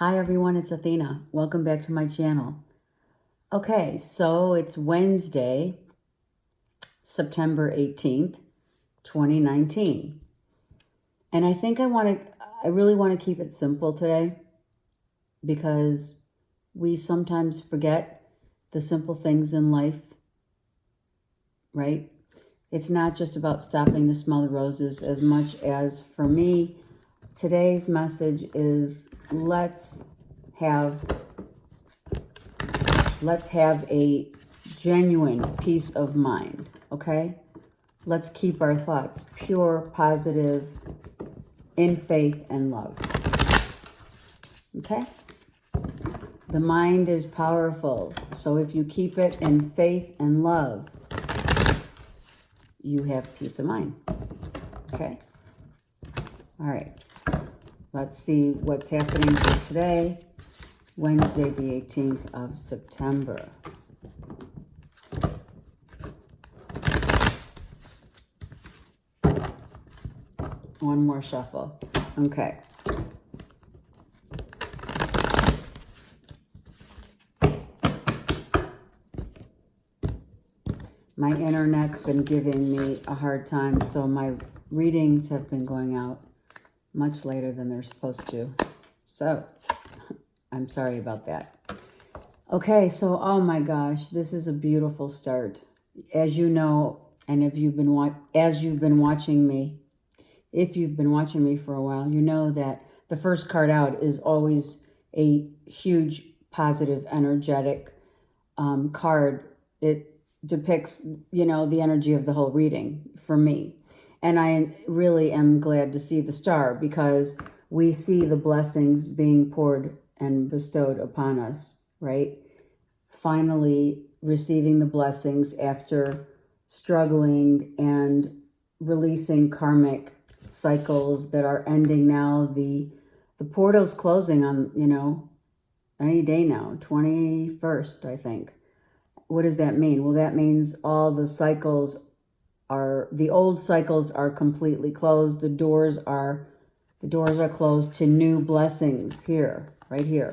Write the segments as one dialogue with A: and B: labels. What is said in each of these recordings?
A: Hi everyone, it's Athena. Welcome back to my channel. Okay, so it's Wednesday, September 18th, 2019. And I think I really want to keep it simple today because we sometimes forget the simple things in life, right? It's not just about stopping to smell the roses as much as, for me, today's message is let's have a genuine peace of mind, okay? Let's keep our thoughts pure, positive, in faith and love, okay? The mind is powerful, so if you keep it in faith and love, you have peace of mind, okay? All right, let's see what's happening for today, Wednesday, the 18th of September. One more shuffle. Okay. My internet's been giving me a hard time, so my readings have been going out much later than they're supposed to. So, I'm sorry about that. Okay, so, oh my gosh, this is a beautiful start. As you know, and if you've been watching me for a while, you know that the first card out is always a huge, positive, energetic card. It depicts, the energy of the whole reading for me. And I really am glad to see the star because we see the blessings being poured and bestowed upon us, right? Finally receiving the blessings after struggling and releasing karmic cycles that are ending now. The portal's closing on, any day now, 21st, I think. What does that mean? Well, that means all the old cycles are completely closed. The doors are closed to new blessings here, right here.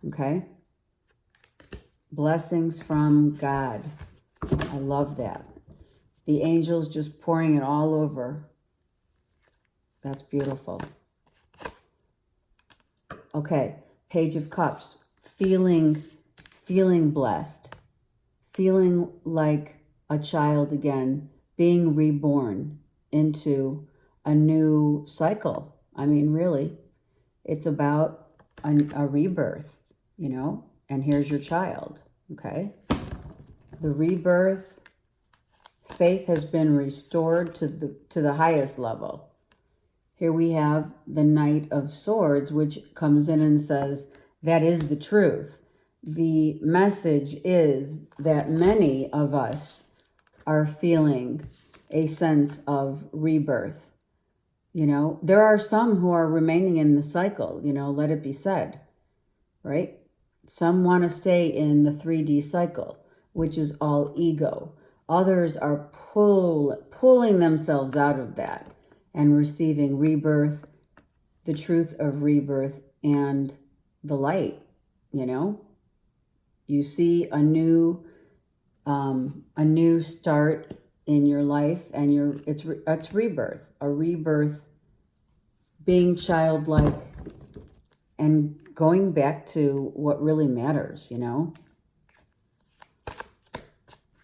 A: Okay? Blessings from God. I love that. The angels just pouring it all over. That's beautiful. Okay, Page of Cups. Feeling blessed. Feeling like a child again. Being reborn into a new cycle. I mean, really, it's about a rebirth, and here's your child, okay? The rebirth, faith has been restored to the highest level. Here we have the Knight of Swords, which comes in and says, that is the truth. The message is that many of us are feeling a sense of rebirth. There are some who are remaining in the cycle, let it be said, right? Some want to stay in the 3D cycle, which is all ego. Others are pulling themselves out of that and receiving rebirth, the truth of rebirth, and the light, You see a new start in your life, and it's rebirth, a rebirth, being childlike and going back to what really matters,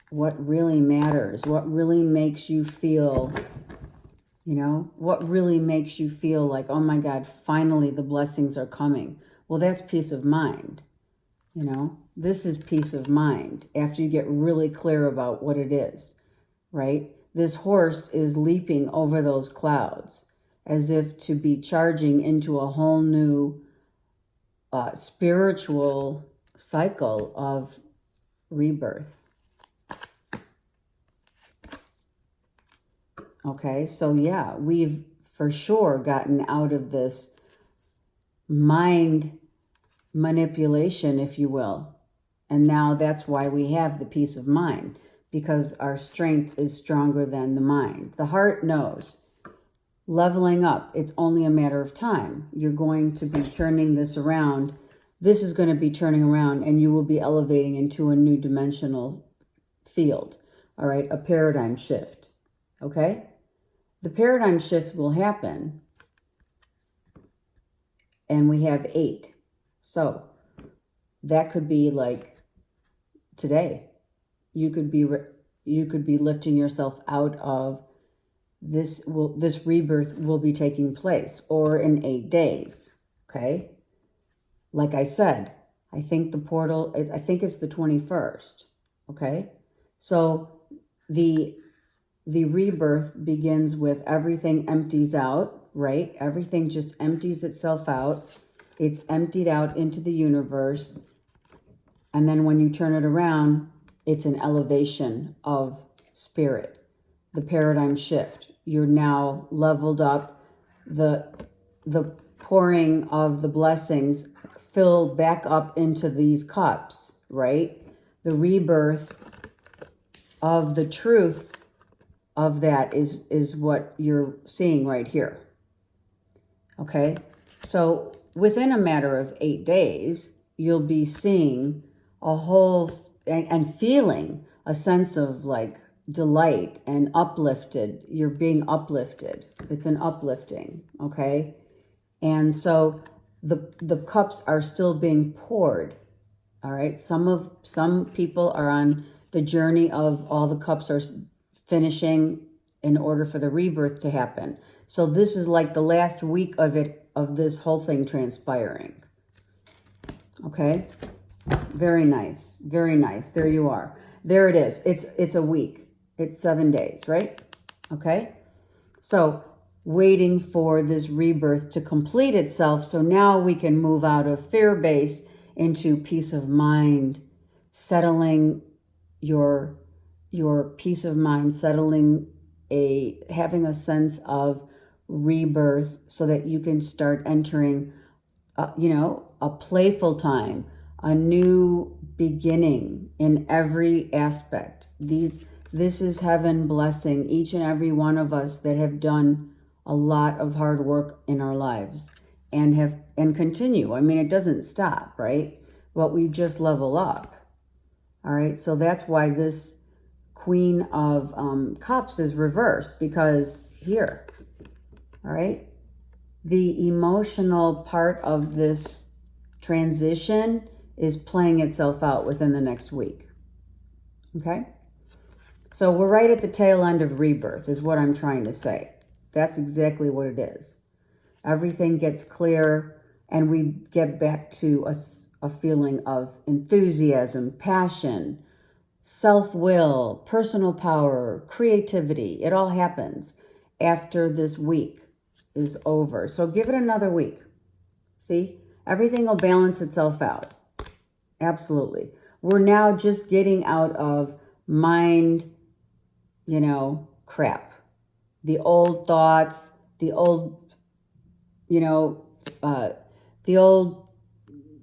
A: what really matters, what really makes you feel, what really makes you feel like, oh my God, finally the blessings are coming. Well, that's peace of mind, This is peace of mind after you get really clear about what it is, right? This horse is leaping over those clouds as if to be charging into a whole new spiritual cycle of rebirth. Okay, so yeah, we've for sure gotten out of this mind manipulation, if you will. And now that's why we have the peace of mind, because our strength is stronger than the mind. The heart knows. leveling up. It's only a matter of time. You're going to be turning this around. This is going to be turning around, and you will be elevating into a new dimensional field. All right, a paradigm shift. Okay? The paradigm shift will happen, and we have 8. So that could be like today. You could be lifting yourself out of this rebirth will be taking place, or in 8 days. Okay? Like I said, I think the portal, I think it's the 21st. Okay? So the rebirth begins with everything empties out, right? Everything just empties itself out. It's emptied out into the universe. And then when you turn it around, it's an elevation of spirit. The paradigm shift. You're now leveled up. The pouring of the blessings fill back up into these cups, right? The rebirth of the truth of that is what you're seeing right here. Okay? So within a matter of 8 days, you'll be seeing a whole and feeling a sense of like delight and uplifted. You're being uplifted. It's an uplifting, okay? And so the cups are still being poured. All right? Some people are on the journey of all the cups are finishing in order for the rebirth to happen. So this is like the last week of this whole thing transpiring. Okay? Very nice. Very nice. There you are. There it is. It's a week. It's 7 days, right? Okay? So waiting for this rebirth to complete itself. So now we can move out of fear-based into peace of mind, settling your peace of mind, having a sense of rebirth so that you can start entering, a playful time, a new beginning in every aspect. This is heaven blessing each and every one of us that have done a lot of hard work in our lives and continue. I mean, it doesn't stop, right? But we just level up. All right. So that's why this Queen of Cups is reversed, because here, all right, the emotional part of this transition is playing itself out within the next week. Okay? So we're right at the tail end of rebirth is what I'm trying to say. That's exactly what it is. Everything gets clear and we get back to a feeling of enthusiasm, passion, self-will, personal power, creativity. It all happens after this week is over. So give it another week. See? Everything will balance itself out. Absolutely. We're now just getting out of mind, crap. The old thoughts, the old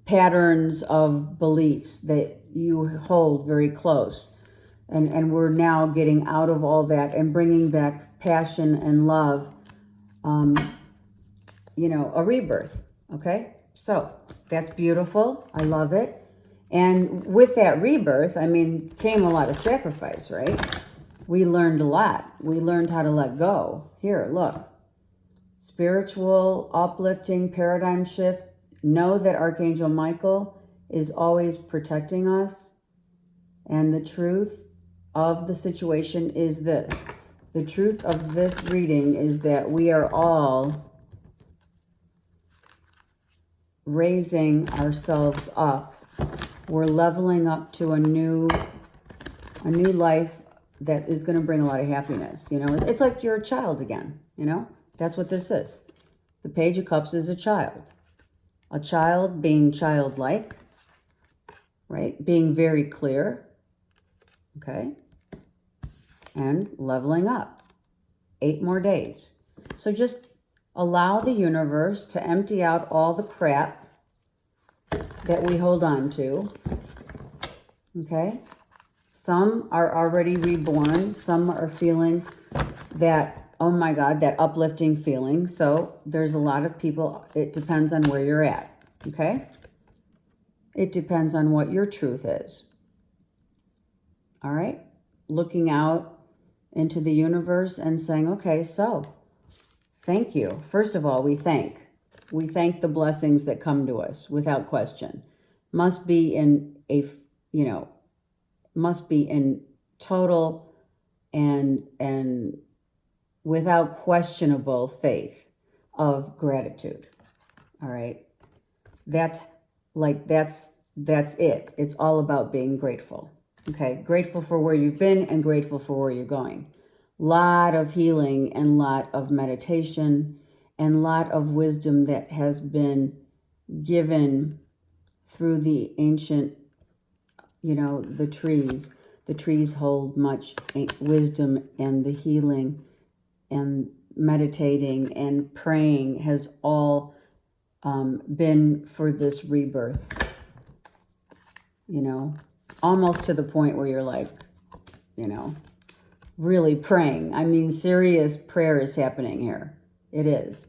A: patterns of beliefs that you hold very close. And we're now getting out of all that and bringing back passion and love, a rebirth. Okay? So that's beautiful. I love it. And with that rebirth, came a lot of sacrifice, right? We learned a lot. We learned how to let go. Here, look. Spiritual, uplifting, paradigm shift. Know that Archangel Michael is always protecting us. And the truth of the situation is this. The truth of this reading is that we are all raising ourselves up. We're leveling up to a new life that is going to bring a lot of happiness. It's like you're a child again. That's what this is. The Page of Cups is a child being childlike, right? Being very clear, okay? And leveling up. 8 more days. So just allow the universe to empty out all the crap that we hold on to, okay? Some are already reborn. Some are feeling that oh my God, that uplifting feeling. So there's a lot of people, it depends on where you're at, okay? It depends on what your truth is. All right? Looking out into the universe and saying, okay, so thank you. First of all, we thank. We thank the blessings that come to us without question. Must be in total and without questionable faith of gratitude. All right? That's it. It's all about being grateful. Okay? Grateful for where you've been and grateful for where you're going. Lot of healing and lot of meditation and lot of wisdom that has been given through the ancient, the trees. The trees hold much wisdom, and the healing and meditating and praying has all been for this rebirth. Almost to the point where you're like, really praying. I mean, serious prayer is happening here. It is.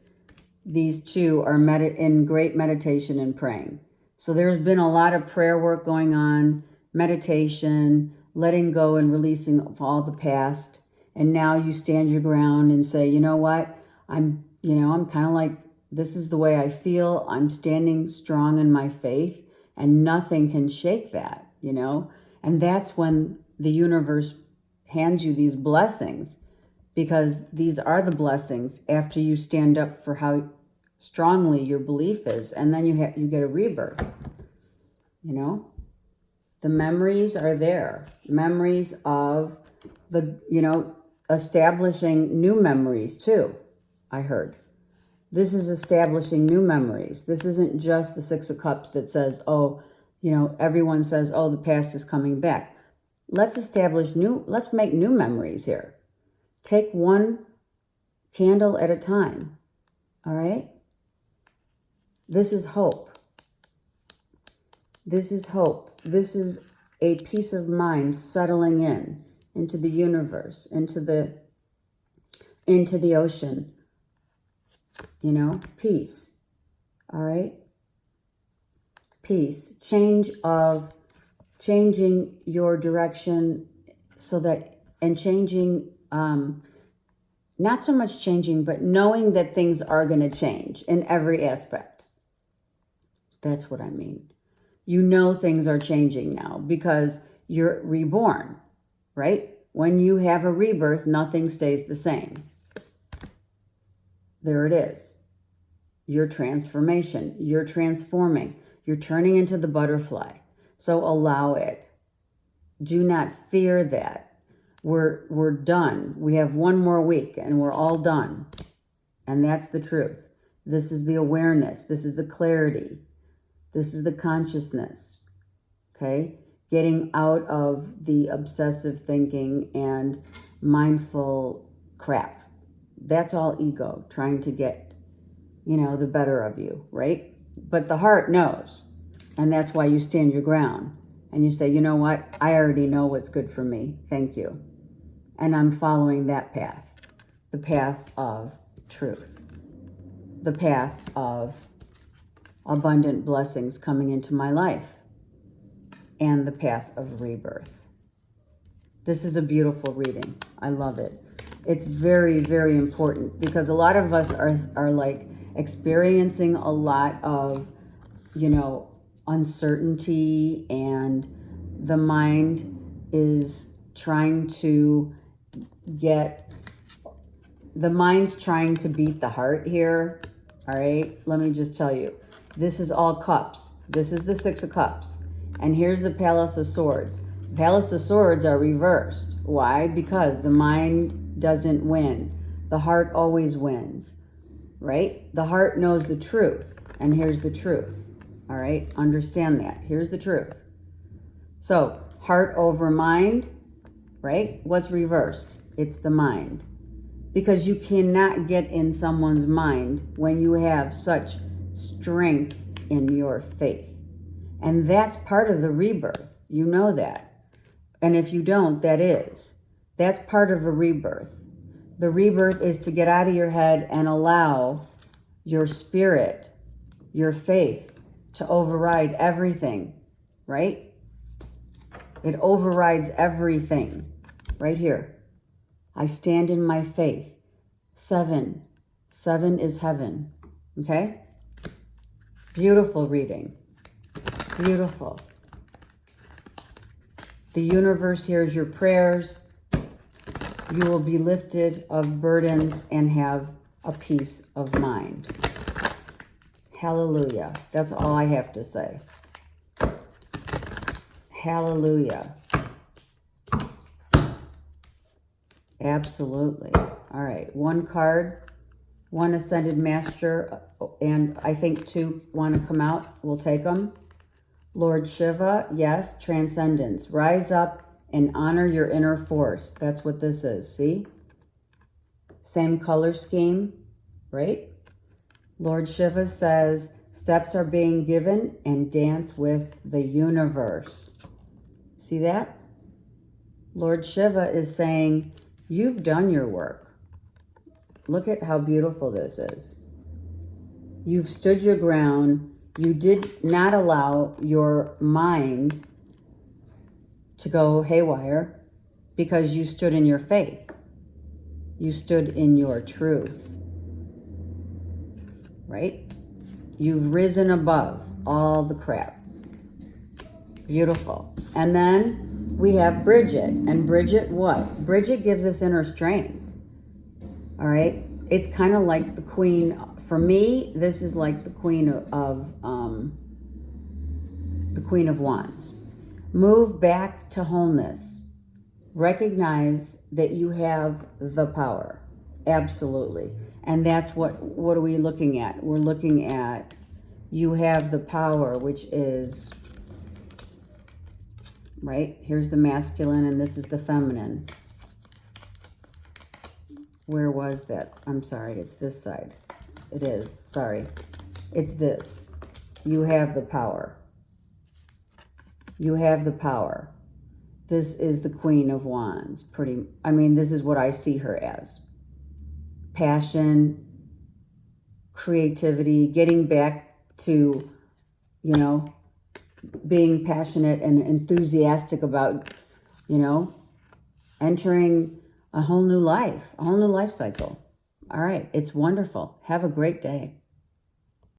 A: These two are in great meditation and praying. So there's been a lot of prayer work going on, meditation, letting go and releasing of all the past. And now you stand your ground and say, you know what? I'm kind of like, this is the way I feel. I'm standing strong in my faith, and nothing can shake that, And that's when the universe hands you these blessings, because these are the blessings after you stand up for how strongly your belief is, and then you get a rebirth. The memories are there. Memories of establishing new memories too, I heard. This is establishing new memories. This isn't just the Six of Cups that says, everyone says, the past is coming back. Let's make new memories here. Take one candle at a time, all right? This is hope. This is hope. This is a peace of mind settling into the universe, into the ocean. Peace. All right? Peace. Changing your direction changing, not so much changing, but knowing that things are going to change in every aspect. That's what I mean. Things are changing now because you're reborn, right? When you have a rebirth, nothing stays the same. There it is. Your transformation. You're transforming. You're turning into the butterfly. So allow it. Do not fear that. We're done. We have one more week and we're all done. And that's the truth. This is the awareness. This is the clarity. This is the consciousness. Okay? Getting out of the obsessive thinking and mindful crap. That's all ego trying to get, the better of you, right? But the heart knows. And that's why you stand your ground. And you say, you know what? I already know what's good for me. Thank you. And I'm following that path. The path of truth. The path of abundant blessings coming into my life. And the path of rebirth. This is a beautiful reading. I love it. It's very, very important because a lot of us are like experiencing a lot of, uncertainty, and the mind is trying to the mind's trying to beat the heart here. All right. Let me just tell you, this is all cups. This is the Six of Cups. And here's the Palace of Swords. The Palace of Swords are reversed. Why? Because the mind doesn't win. The heart always wins, right? The heart knows the truth. And here's the truth. All right? Understand that. Here's the truth. So, heart over mind, right? What's reversed? It's the mind. Because you cannot get in someone's mind when you have such strength in your faith. And that's part of the rebirth. You know that. And if you don't, that's part of a rebirth. The rebirth is to get out of your head and allow your spirit, your faith, to override everything, right? It overrides everything. Right here. I stand in my faith. 7. 7 is heaven. Okay? Beautiful reading. Beautiful. The universe hears your prayers. You will be lifted of burdens and have a peace of mind. Hallelujah. That's all I have to say. Hallelujah. Absolutely. All right. One card, one Ascended Master, and I think 2 want to come out. We'll take them. Lord Shiva, yes, transcendence. Rise up and honor your inner force. That's what this is. See? Same color scheme, right? Lord Shiva says, steps are being given and dance with the universe. See that? Lord Shiva is saying, you've done your work. Look at how beautiful this is. You've stood your ground. You did not allow your mind to go haywire because you stood in your faith. You stood in your truth. Right? You've risen above all the crap. Beautiful. And then we have Bridget. And Bridget what? Bridget gives us inner strength. All right? It's kind of like the queen. For me, this is like the Queen of Wands. Move back to wholeness. Recognize that you have the power. Absolutely. And that's what are we looking at? We're looking at you have the power, which is, right? Here's the masculine and this is the feminine. Where was that? I'm sorry, it's this side. It is, sorry. It's this. You have the power. You have the power. This is the Queen of Wands. This is what I see her as. Passion, creativity, getting back to, being passionate and enthusiastic about, entering a whole new life cycle. All right. It's wonderful. Have a great day.